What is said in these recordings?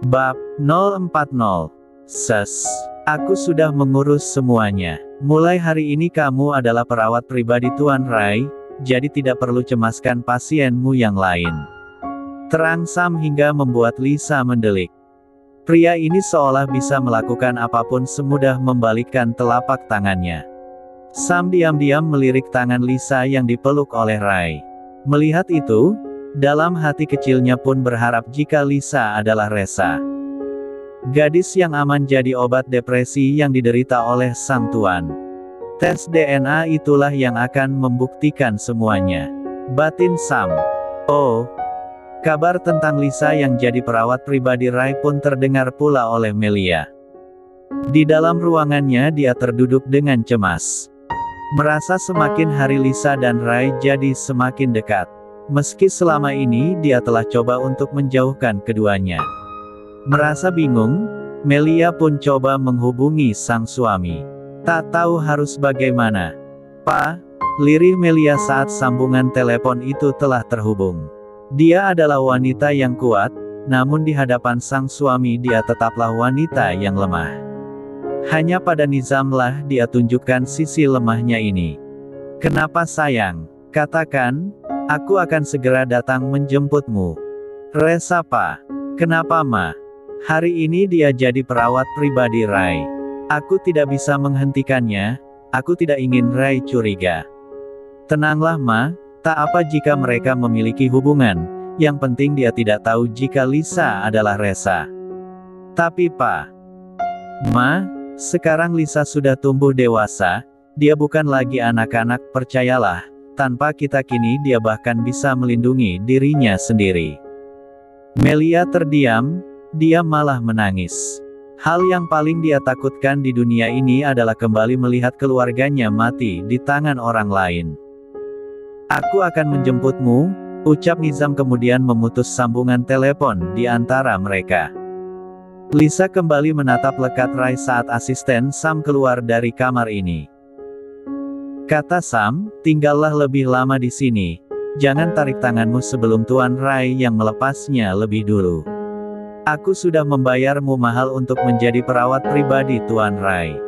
Bab 040. Ses. Aku sudah mengurus semuanya. Mulai hari ini kamu adalah perawat pribadi Tuan Rai, jadi tidak perlu cemaskan pasienmu yang lain. Terang Sam hingga membuat Lisa mendelik. Pria ini seolah bisa melakukan apapun semudah membalikkan telapak tangannya. Sam diam-diam melirik tangan Lisa yang dipeluk oleh Rai. Melihat itu, dalam hati kecilnya pun berharap jika Lisa adalah Resa. Gadis yang aman jadi obat depresi yang diderita oleh sang tuan. Tes DNA itulah yang akan membuktikan semuanya. Batin Sam. Oh. Kabar tentang Lisa yang jadi perawat pribadi Rai pun terdengar pula oleh Melia. Di dalam ruangannya dia terduduk dengan cemas. Merasa semakin hari Lisa dan Rai jadi semakin dekat. Meski selama ini dia telah coba untuk menjauhkan keduanya. Merasa bingung, Melia pun coba menghubungi sang suami. Tak tahu harus bagaimana. "Pak," lirih Melia saat sambungan telepon itu telah terhubung. Dia adalah wanita yang kuat, namun di hadapan sang suami dia tetaplah wanita yang lemah. Hanya pada Nizamlah dia tunjukkan sisi lemahnya ini. "Kenapa sayang? Katakan, aku akan segera datang menjemputmu." "Resa Pak." "Kenapa Ma?" "Hari ini dia jadi perawat pribadi Rai. Aku tidak bisa menghentikannya, aku tidak ingin Rai curiga." "Tenanglah Ma, tak apa jika mereka memiliki hubungan, yang penting dia tidak tahu jika Lisa adalah Resa." "Tapi Pak." "Ma, sekarang Lisa sudah tumbuh dewasa, dia bukan lagi anak-anak, percayalah, tanpa kita kini dia bahkan bisa melindungi dirinya sendiri." Melia terdiam, dia malah menangis. Hal yang paling dia takutkan di dunia ini adalah kembali melihat keluarganya mati di tangan orang lain. "Aku akan menjemputmu," ucap Nizam kemudian memutus sambungan telepon di antara mereka. Lisa kembali menatap lekat Rai saat asisten Sam keluar dari kamar ini. Kata Sam, "Tinggallah lebih lama di sini. Jangan tarik tanganmu sebelum Tuan Rai yang melepasnya lebih dulu. Aku sudah membayarmu mahal untuk menjadi perawat pribadi Tuan Rai."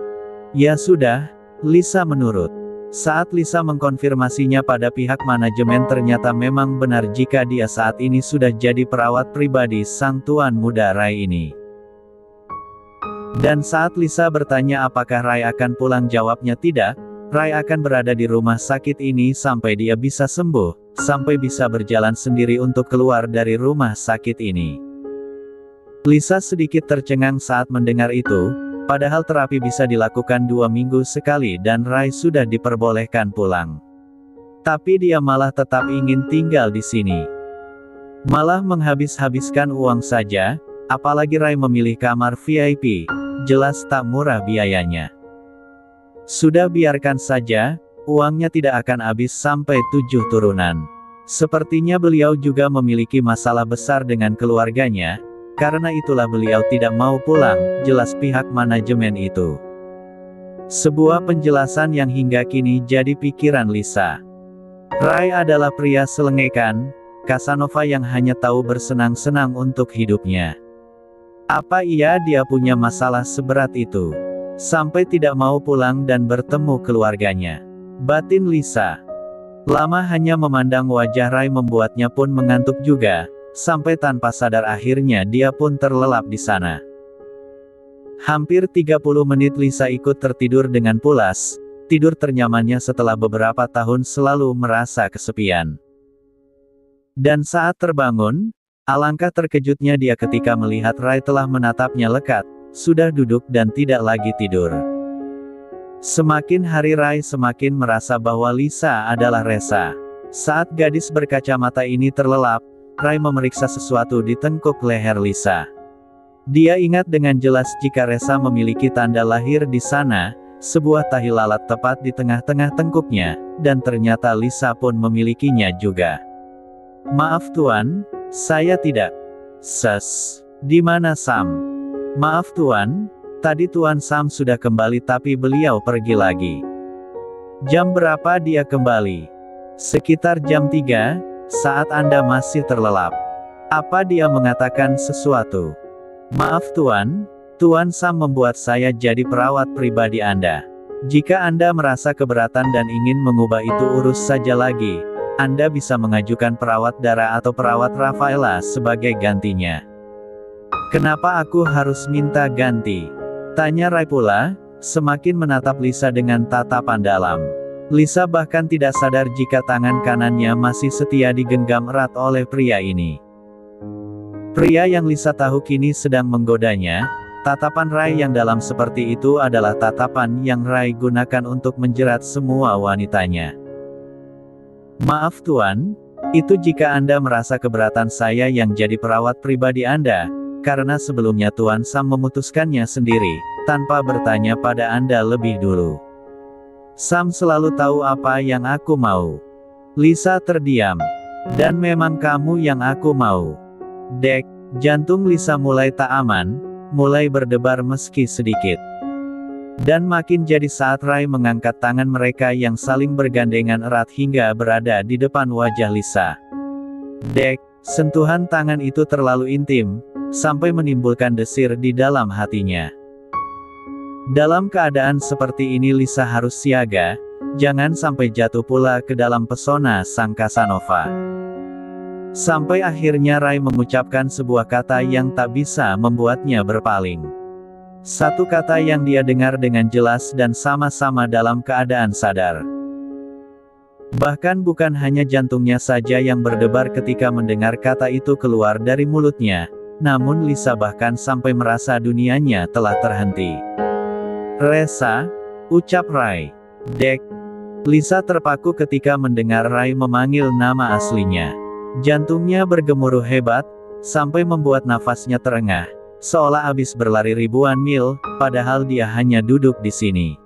"Ya sudah," Lisa menurut. Saat Lisa mengkonfirmasinya pada pihak manajemen ternyata memang benar jika dia saat ini sudah jadi perawat pribadi sang tuan muda Rai ini. Dan saat Lisa bertanya apakah Rai akan pulang jawabnya tidak, Rai akan berada di rumah sakit ini sampai dia bisa sembuh, sampai bisa berjalan sendiri untuk keluar dari rumah sakit ini. Lisa sedikit tercengang saat mendengar itu, padahal terapi bisa dilakukan 2 minggu sekali dan Rai sudah diperbolehkan pulang. Tapi dia malah tetap ingin tinggal di sini. Malah menghabis-habiskan uang saja, apalagi Rai memilih kamar VIP, jelas tak murah biayanya. Sudah biarkan saja, uangnya tidak akan habis sampai 7 turunan. Sepertinya beliau juga memiliki masalah besar dengan keluarganya, karena itulah beliau tidak mau pulang, jelas pihak manajemen itu. Sebuah penjelasan yang hingga kini jadi pikiran Lisa. Rai adalah pria selengekan, Casanova yang hanya tahu bersenang-senang untuk hidupnya. Apa iya dia punya masalah seberat itu? Sampai tidak mau pulang dan bertemu keluarganya. Batin Lisa. Lama hanya memandang wajah Rai membuatnya pun mengantuk juga, sampai tanpa sadar akhirnya dia pun terlelap di sana. Hampir 30 menit Lisa ikut tertidur dengan pulas, tidur ternyamannya setelah beberapa tahun selalu merasa kesepian. Dan saat terbangun, alangkah terkejutnya dia ketika melihat Rai telah menatapnya lekat, sudah duduk dan tidak lagi tidur. Semakin hari Rai semakin merasa bahwa Lisa adalah Resa. Saat gadis berkacamata ini terlelap, Rai memeriksa sesuatu di tengkuk leher Lisa. Dia ingat dengan jelas jika Resa memiliki tanda lahir di sana, sebuah tahi lalat tepat di tengah-tengah tengkuknya, dan ternyata Lisa pun memilikinya juga. "Maaf Tuan, saya tidak." "Ses, di mana Sam?" "Maaf Tuan, tadi Tuan Sam sudah kembali tapi beliau pergi lagi." "Jam berapa dia kembali?" "Sekitar jam 3, saat Anda masih terlelap." "Apa dia mengatakan sesuatu?" Maaf Tuan, Tuan Sam membuat saya jadi perawat pribadi Anda. Jika Anda merasa keberatan dan ingin mengubah itu urus saja lagi. Anda bisa mengajukan perawat Dara atau perawat Rafaela sebagai gantinya. Kenapa aku harus minta ganti? Tanya Rai pula, semakin menatap Lisa dengan tatapan dalam. Lisa bahkan tidak sadar jika tangan kanannya masih setia digenggam erat oleh pria ini. Pria yang Lisa tahu kini sedang menggodanya. Tatapan Rai yang dalam seperti itu adalah tatapan yang Rai gunakan untuk menjerat semua wanitanya. Maaf Tuan, itu jika Anda merasa keberatan saya yang jadi perawat pribadi Anda, karena sebelumnya Tuan Sam memutuskannya sendiri, tanpa bertanya pada Anda lebih dulu. Sam selalu tahu apa yang aku mau. Lisa terdiam. Dan memang kamu yang aku mau. Dek, jantung Lisa mulai tak aman, mulai berdebar meski sedikit. Dan makin jadi saat Rai mengangkat tangan mereka yang saling bergandengan erat hingga berada di depan wajah Lisa. Dek, sentuhan tangan itu terlalu intim, sampai menimbulkan desir di dalam hatinya. Dalam keadaan seperti ini Lisa harus siaga, jangan sampai jatuh pula ke dalam pesona sang Casanova. Sampai akhirnya Rai mengucapkan sebuah kata yang tak bisa membuatnya berpaling. Satu kata yang dia dengar dengan jelas dan sama-sama dalam keadaan sadar. Bahkan bukan hanya jantungnya saja yang berdebar ketika mendengar kata itu keluar dari mulutnya, namun Lisa bahkan sampai merasa dunianya telah terhenti. Resa, ucap Rai. Dek. Lisa terpaku ketika mendengar Rai memanggil nama aslinya. Jantungnya bergemuruh hebat, sampai membuat nafasnya terengah, seolah habis berlari ribuan mil, padahal dia hanya duduk di sini.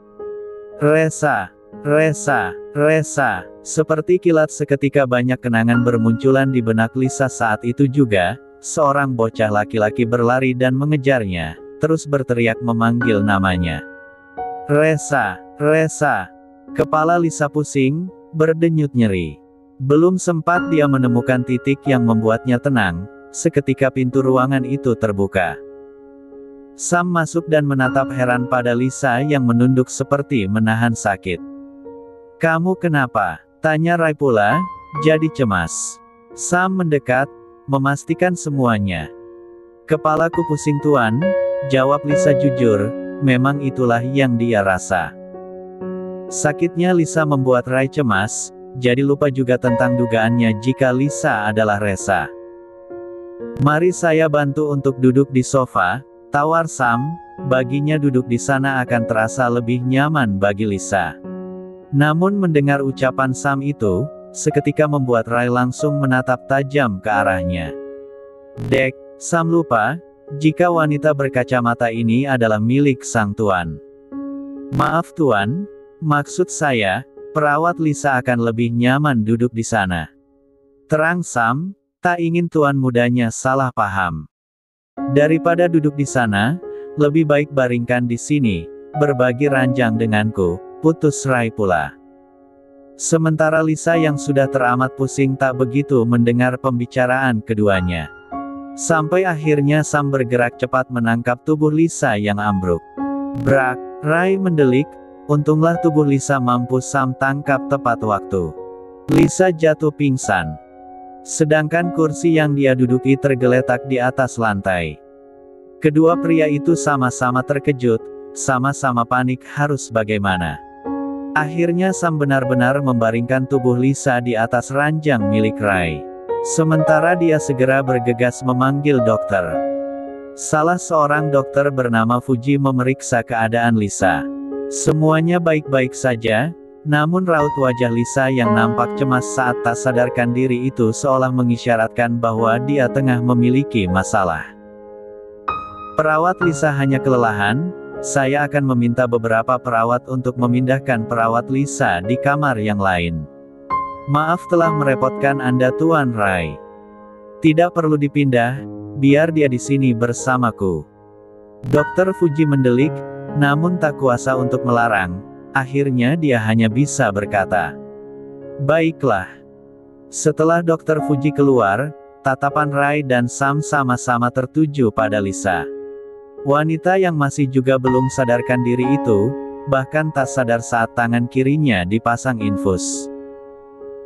Resa, Resa, Resa, seperti kilat seketika banyak kenangan bermunculan di benak Lisa saat itu juga, seorang bocah laki-laki berlari dan mengejarnya, terus berteriak memanggil namanya. Resa, Resa. Kepala Lisa pusing, berdenyut nyeri. Belum sempat dia menemukan titik yang membuatnya tenang, seketika pintu ruangan itu terbuka. Sam masuk dan menatap heran pada Lisa yang menunduk seperti menahan sakit. Kamu kenapa? Tanya Rai pula, jadi cemas. Sam mendekat, memastikan semuanya. Kepalaku pusing Tuan, jawab Lisa jujur, memang itulah yang dia rasa. Sakitnya Lisa membuat Rai cemas, jadi lupa juga tentang dugaannya jika Lisa adalah Resa. Mari saya bantu untuk duduk di sofa, tawar Sam, baginya duduk di sana akan terasa lebih nyaman bagi Lisa. Namun mendengar ucapan Sam itu, seketika membuat Rai langsung menatap tajam ke arahnya. Dek, Sam lupa, jika wanita berkacamata ini adalah milik sang tuan. Maaf Tuan, maksud saya, perawat Lisa akan lebih nyaman duduk di sana. Terang Sam, tak ingin tuan mudanya salah paham. Daripada duduk di sana, lebih baik baringkan di sini, berbagi ranjang denganku, putus Rai pula. Sementara Lisa yang sudah teramat pusing tak begitu mendengar pembicaraan keduanya. Sampai akhirnya Sam bergerak cepat menangkap tubuh Lisa yang ambruk. Brak, Rai mendelik. Untunglah tubuh Lisa mampu Sam tangkap tepat waktu. Lisa jatuh pingsan. Sedangkan kursi yang dia duduki tergeletak di atas lantai. Kedua pria itu sama-sama terkejut, sama-sama panik harus bagaimana. Akhirnya Sam benar-benar membaringkan tubuh Lisa di atas ranjang milik Rai. Sementara dia segera bergegas memanggil dokter. Salah seorang dokter bernama Fuji memeriksa keadaan Lisa. Semuanya baik-baik saja, namun raut wajah Lisa yang nampak cemas saat tak sadarkan diri itu seolah mengisyaratkan bahwa dia tengah memiliki masalah. Perawat Lisa hanya kelelahan, saya akan meminta beberapa perawat untuk memindahkan perawat Lisa di kamar yang lain. Maaf telah merepotkan Anda Tuan Rai. Tidak perlu dipindah, biar dia di sini bersamaku. Dokter Fuji mendelik, namun tak kuasa untuk melarang, akhirnya dia hanya bisa berkata, "Baiklah." Setelah Dokter Fuji keluar, Tatapan Rai dan Sam sama-sama tertuju pada Lisa. Wanita yang masih juga belum sadarkan diri itu, bahkan tak sadar saat tangan kirinya dipasang infus.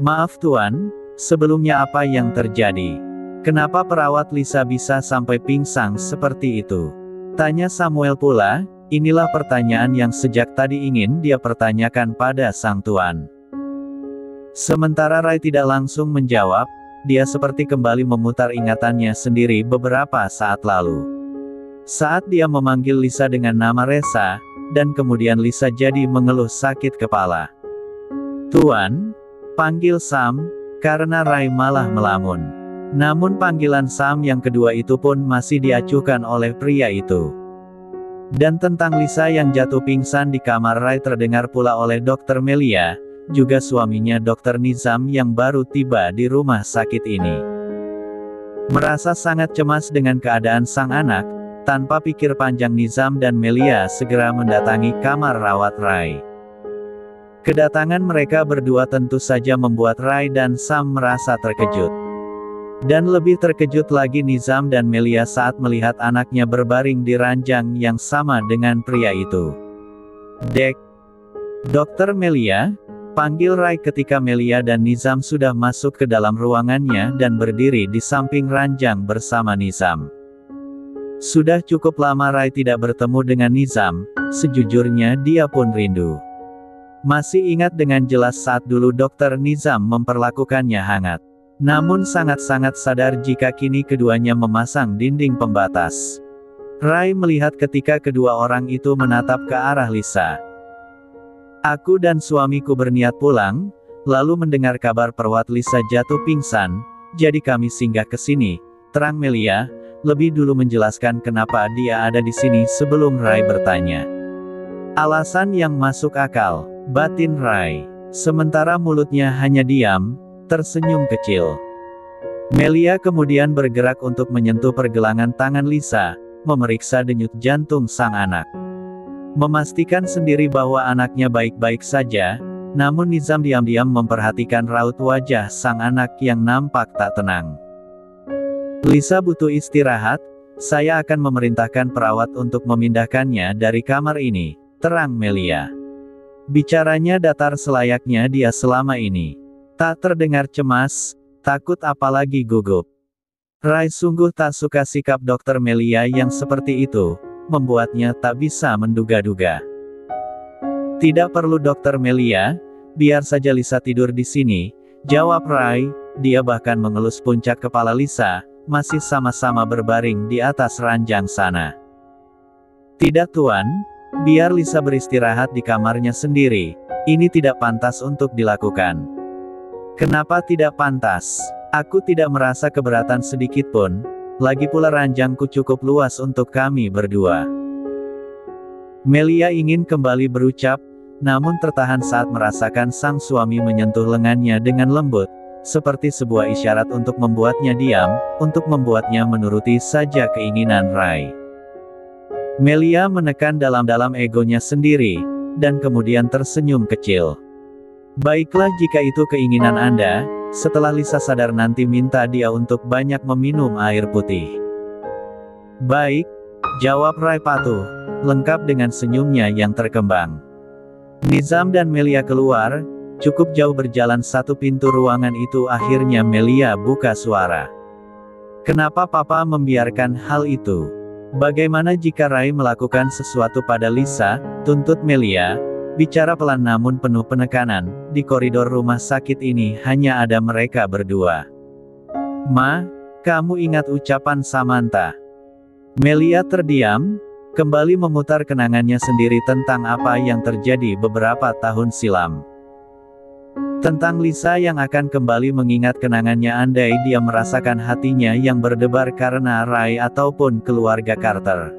"Maaf Tuan, sebelumnya apa yang terjadi? Kenapa perawat Lisa bisa sampai pingsan seperti itu?" tanya Samuel pula. Inilah pertanyaan yang sejak tadi ingin dia pertanyakan pada sang tuan. Sementara Rai tidak langsung menjawab, dia seperti kembali memutar ingatannya sendiri beberapa saat lalu. Saat dia memanggil Lisa dengan nama Resa, dan kemudian Lisa jadi mengeluh sakit kepala. "Tuan, panggil Sam," karena Rai malah melamun. Namun panggilan Sam yang kedua itu pun masih diacuhkan oleh pria itu. Dan tentang Lisa yang jatuh pingsan di kamar Rai terdengar pula oleh Dr. Melia, juga suaminya Dr. Nizam yang baru tiba di rumah sakit ini. Merasa sangat cemas dengan keadaan sang anak, tanpa pikir panjang Nizam dan Melia segera mendatangi kamar rawat Rai. Kedatangan mereka berdua tentu saja membuat Rai dan Sam merasa terkejut. Dan lebih terkejut lagi Nizam dan Melia saat melihat anaknya berbaring di ranjang yang sama dengan pria itu. "Dek, Dokter Melia," panggil Rai ketika Melia dan Nizam sudah masuk ke dalam ruangannya dan berdiri di samping ranjang bersama Nizam. Sudah cukup lama Rai tidak bertemu dengan Nizam, sejujurnya dia pun rindu. Masih ingat dengan jelas saat dulu Dokter Nizam memperlakukannya hangat. Namun sangat-sangat sadar jika kini keduanya memasang dinding pembatas. Rai melihat ketika kedua orang itu menatap ke arah Lisa. "Aku dan suamiku berniat pulang, lalu mendengar kabar perawat Lisa jatuh pingsan, jadi kami singgah ke sini," terang Melia, lebih dulu menjelaskan kenapa dia ada di sini sebelum Rai bertanya. Alasan yang masuk akal, batin Rai. Sementara mulutnya hanya diam, tersenyum kecil. Melia kemudian bergerak untuk menyentuh pergelangan tangan Lisa, memeriksa denyut jantung sang anak. Memastikan sendiri bahwa anaknya baik-baik saja, namun Nizam diam-diam memperhatikan raut wajah sang anak yang nampak tak tenang. "Lisa butuh istirahat, saya akan memerintahkan perawat untuk memindahkannya dari kamar ini," terang Melia. Bicaranya datar selayaknya dia selama ini. Tak terdengar cemas, takut apalagi gugup. Rai sungguh tak suka sikap Dokter Melia yang seperti itu, membuatnya tak bisa menduga-duga. "Tidak perlu Dokter Melia, biar saja Lisa tidur di sini," jawab Rai. Dia bahkan mengelus puncak kepala Lisa, masih sama-sama berbaring di atas ranjang sana. "Tidak Tuan, biar Lisa beristirahat di kamarnya sendiri, ini tidak pantas untuk dilakukan." "Kenapa tidak pantas? Aku tidak merasa keberatan sedikit pun, lagi pula ranjangku cukup luas untuk kami berdua." Melia ingin kembali berucap, namun tertahan saat merasakan sang suami menyentuh lengannya dengan lembut, seperti sebuah isyarat untuk membuatnya diam, untuk membuatnya menuruti saja keinginan Rai. Melia menekan dalam-dalam egonya sendiri, dan kemudian tersenyum kecil. "Baiklah jika itu keinginan Anda, setelah Lisa sadar nanti minta dia untuk banyak meminum air putih." "Baik," jawab Rai patuh, lengkap dengan senyumnya yang terkembang. Nizam dan Melia keluar, cukup jauh berjalan satu pintu ruangan itu akhirnya Melia buka suara. "Kenapa Papa membiarkan hal itu? Bagaimana jika Rai melakukan sesuatu pada Lisa?" tuntut Melia. Bicara pelan namun penuh penekanan, di koridor rumah sakit ini hanya ada mereka berdua. "Ma, kamu ingat ucapan Samantha?" Melia terdiam, kembali memutar kenangannya sendiri tentang apa yang terjadi beberapa tahun silam. Tentang Lisa yang akan kembali mengingat kenangannya andai dia merasakan hatinya yang berdebar karena Rai ataupun keluarga Carter.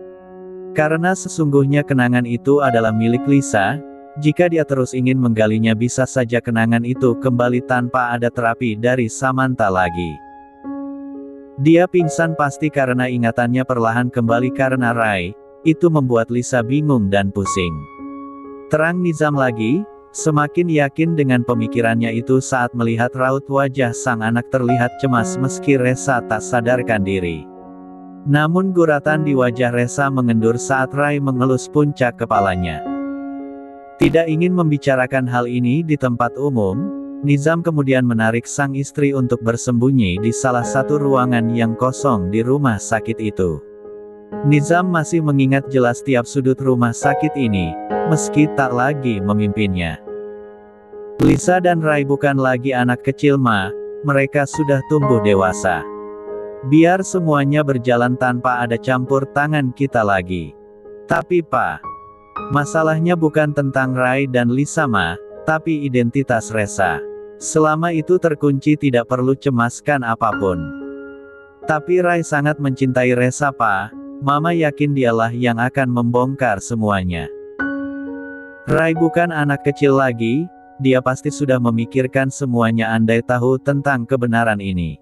Karena sesungguhnya kenangan itu adalah milik Lisa. Jika dia terus ingin menggalinya bisa saja kenangan itu kembali tanpa ada terapi dari Samantha lagi. Dia pingsan pasti karena ingatannya perlahan kembali karena Rai, itu membuat Lisa bingung dan pusing. Terang Nizam lagi, Semakin yakin dengan pemikirannya itu saat melihat raut wajah sang anak terlihat cemas meski Resa tak sadarkan diri. Namun guratan di wajah Resa mengendur saat Rai mengelus puncak kepalanya. Tidak ingin membicarakan hal ini di tempat umum, Nizam kemudian menarik sang istri untuk bersembunyi di salah satu ruangan yang kosong di rumah sakit itu. Nizam masih mengingat jelas tiap sudut rumah sakit ini, meski tak lagi memimpinnya. Lisa dan Rai bukan lagi anak kecil mereka sudah tumbuh dewasa. Biar semuanya berjalan tanpa ada campur tangan kita lagi. Tapi Pak, masalahnya bukan tentang Rai dan Lisa tapi identitas Resa. Selama itu terkunci tidak perlu cemaskan apapun. Tapi Rai sangat mencintai Resa Pak, Mama yakin dialah yang akan membongkar semuanya. Rai bukan anak kecil lagi, dia pasti sudah memikirkan semuanya andai tahu tentang kebenaran ini.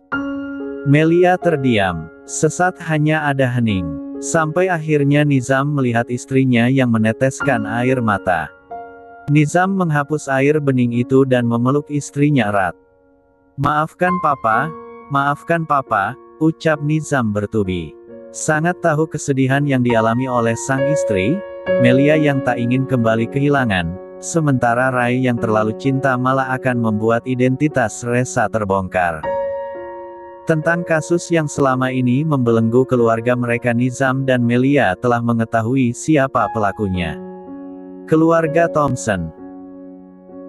Melia terdiam, sesaat hanya ada hening. Sampai akhirnya Nizam melihat istrinya yang meneteskan air mata. Nizam menghapus air bening itu dan memeluk istrinya erat. Maafkan papa, ucap Nizam bertubi. Sangat tahu kesedihan yang dialami oleh sang istri, Melia yang tak ingin kembali kehilangan, sementara Rai yang terlalu cinta malah akan membuat identitas Resa terbongkar. Tentang kasus yang selama ini membelenggu keluarga mereka, Nizam dan Melia telah mengetahui siapa pelakunya. Keluarga Thompson.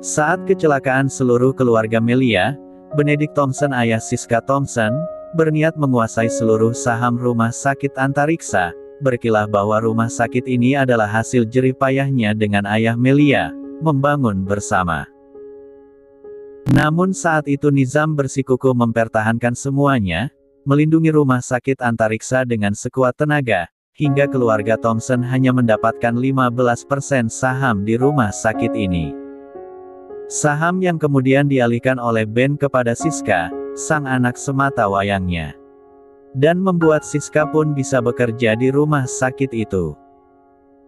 Saat kecelakaan seluruh keluarga Melia, Benedict Thompson ayah Siska Thompson, berniat menguasai seluruh saham rumah sakit Antariksa, berkilah bahwa rumah sakit ini adalah hasil jerih payahnya dengan ayah Melia, membangun bersama. Namun saat itu Nizam bersikukuh mempertahankan semuanya, melindungi rumah sakit Antariksa dengan sekuat tenaga, hingga keluarga Thompson hanya mendapatkan 15% saham di rumah sakit ini. Saham yang kemudian dialihkan oleh Ben kepada Siska, sang anak semata wayangnya. Dan membuat Siska pun bisa bekerja di rumah sakit itu.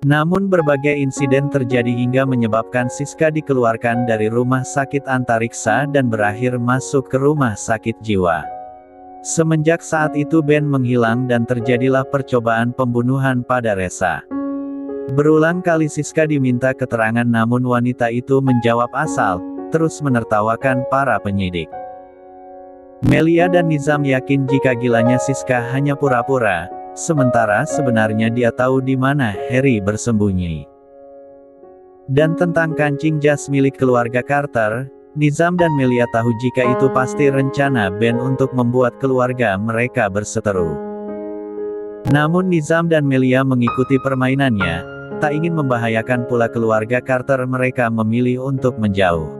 Namun berbagai insiden terjadi hingga menyebabkan Siska dikeluarkan dari rumah sakit Antariksa dan berakhir masuk ke rumah sakit jiwa. Semenjak saat itu Ben menghilang dan terjadilah percobaan pembunuhan pada Resa. Berulang kali Siska diminta keterangan namun wanita itu menjawab asal, terus menertawakan para penyidik. Melia dan Nizam yakin jika gilanya Siska hanya pura-pura, sementara sebenarnya dia tahu di mana Harry bersembunyi. Dan tentang kancing jas milik keluarga Carter, Nizam dan Melia tahu jika itu pasti rencana Ben untuk membuat keluarga mereka berseteru. Namun Nizam dan Melia mengikuti permainannya, tak ingin membahayakan pula keluarga Carter, mereka memilih untuk menjauh.